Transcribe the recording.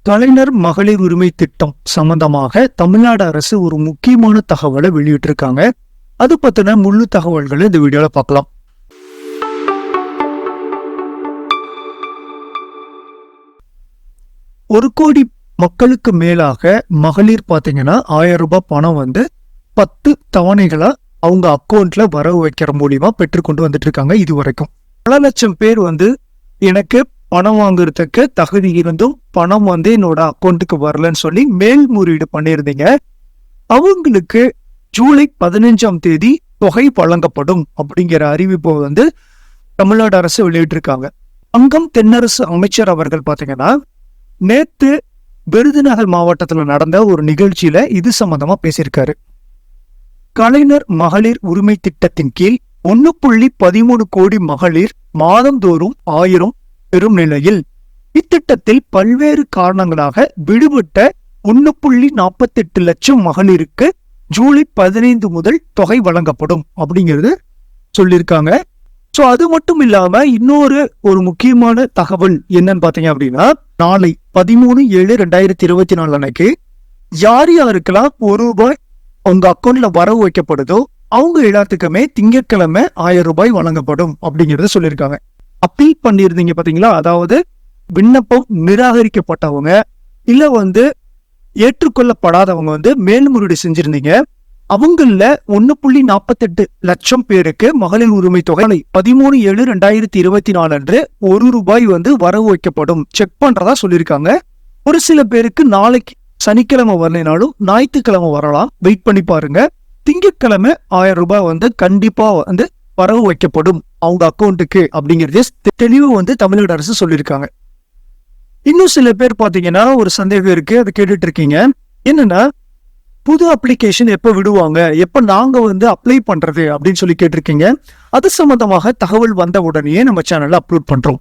கலைஞர் மகளிர் உரிமை திட்டம் சம்பந்தமாக தமிழ்நாடு அரசு ஒரு முக்கியமான தகவலை வெளியிட்டிருக்காங்க. அது பத்தின முழு தகவல்களை இந்த வீடியோல பார்க்கலாம். ஒரு கோடி மக்களுக்கு மேலாக மகளிர் பாத்தீங்கன்னா 1000 ரூபாய் பணம் 10 தவணைகளா அவங்க அக்கௌண்ட்ல வரவு வைக்கிற மூலியமா பெற்றுக்கொண்டு வந்துட்டு இருக்காங்க. இது வரைக்கும் பல லட்சம் பேர் எனக்கு பணம் வாங்குறதுக்கு தகுதி இருந்தும் பணம் என்னோட அக்கௌண்ட்டுக்கு வரலன்னு சொல்லி மேல்முறையீடு பண்ணியிருந்தீங்க. அவங்களுக்கு ஜூலை 15ஆம் தேதி தொகை வழங்கப்படும் அப்படிங்கிற அறிவிப்பை தமிழ்நாடு அரசு வெளியிட்டிருக்காங்க. அங்கம் தென்னரசு அமைச்சர் அவர்கள் பாத்தீங்கன்னா நேத்து விருதுநகர் மாவட்டத்துல நடந்த ஒரு நிகழ்ச்சியில இது சம்பந்தமா பேசியிருக்காரு. கலைஞர் மகளிர் உரிமை திட்டத்தின் கீழ் 1.13 கோடி மகளிர் மாதந்தோறும் 1000 பெறும் நிலையில் இத்திட்டத்தில் பல்வேறு காரணங்களாக விடுபட்ட 1.48 லட்சம் மகளிருக்கு ஜூலை 15 முதல் தொகை வழங்கப்படும் அப்படிங்கிறது சொல்லியிருக்காங்க. சோ அது மட்டும் இல்லாம இன்னொரு முக்கியமான தகவல் என்னன்னு பாத்தீங்க அப்படின்னா, நாளை 13/7/2024 அன்னைக்கு யார் யாருக்கெல்லாம் ₹1 உங்க அக்கௌண்ட்ல வரவு வைக்கப்படுதோ அவங்க எல்லாத்துக்குமே திங்கட்கிழமை 1000 ரூபாய் வழங்கப்படும் அப்படிங்கறத சொல்லியிருக்காங்க. அப்பீல் பண்ணிருந்தீங்க பாத்தீங்களா, அதாவது விண்ணப்பம் நிராகரிக்கப்பட்டவங்க இல்ல ஏற்றுக்கொள்ளப்படாதவங்க மேல்முறையீடு செஞ்சிருந்தீங்க. அவங்கள 1.48 லட்சம் பேருக்கு மகளிர் உரிமை தொகை 13/7/2024 அன்று ₹1 வரவு வைக்கப்படும் செக் பண்றதா சொல்லியிருக்காங்க. ஒரு சில பேருக்கு நாளைக்கு சனிக்கிழமை வரலைனாலும் ஞாயிற்றுக்கிழமை வரலாம், வெயிட் பண்ணி பாருங்க. திங்கட்கிழமை 1000 ரூபாய் கண்டிப்பா வரவு வைக்கப்படும் அவங்க அக்கௌண்ட்டுக்கு அப்படிங்கிறது தெளிவு தமிழ்நாடு அரசு சொல்லியிருக்காங்க. இன்னும் சில பேர் பாத்தீங்கன்னா ஒரு சந்தேகம் இருக்கு, அதை கேட்டுட்டு இருக்கீங்க. என்னன்னா, புது அப்ளிகேஷன் எப்ப விடுவாங்க, எப்ப நாங்க அப்ளை பண்றது அப்படின்னு சொல்லி கேட்டிருக்கீங்க. அது சம்பந்தமாக தகவல் வந்த உடனே நம்ம சேனல்ல அப்லோட் பண்றோம்.